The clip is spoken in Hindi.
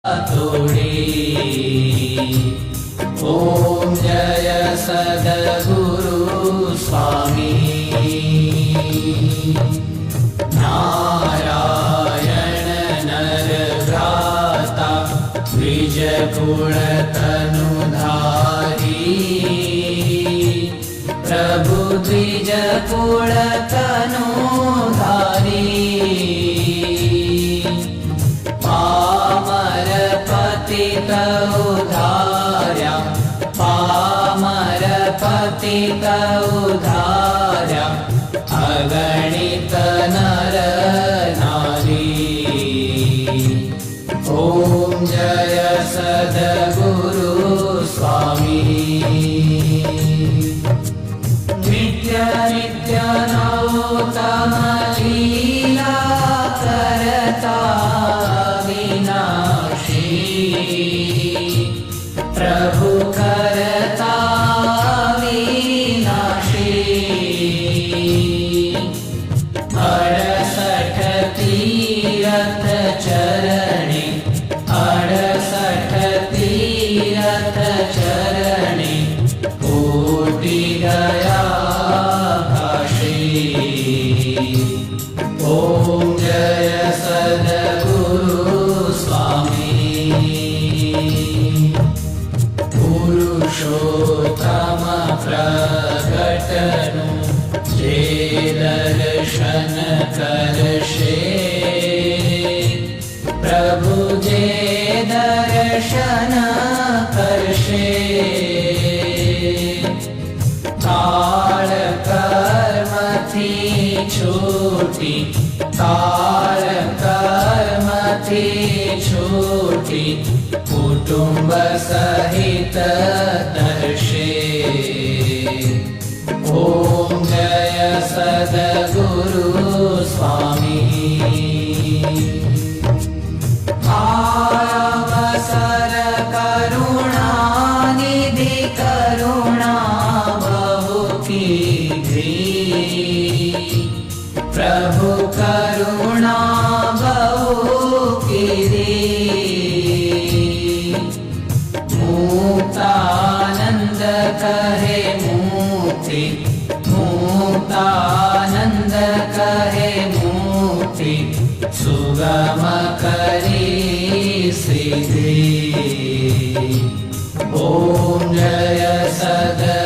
तोड़े। ओम जय सद्गुरु स्वामी। नारायण नर भ्राता द्विज कुल तनुधारी। प्रभु द्विज कुल तनुधारी। पतित उद्धार्या पामर पतित उद्धार्या अगणित नर नारी। ओम जय सद्गुरु स्वामी। नित्य नित्य नौतम लीला करता प्रभु करता विनाशी। 68 तीरथ चरणे 68 तीरथ चरणे कोटि गया काशी। ओम जय सद्गुरु स्वामी। पुरुषोत्तम प्रगटनु जे दर्शन करशे। प्रभु जे दर्शन करशे। काल कर्म थी छूटी काल कर्म थी छूटी कुटुंब सहित दर्शे। ओम जय सद्गुरु स्वामी। अवसर करुणा निधि करुणा बहु कीधी। प्रभु करुणा बहु कीधी। मुक्तानंद कहे मुक्ति मुक्तानंद कहे मुक्ति सुगम करी सिद्धि। ओम जय सद्गुरु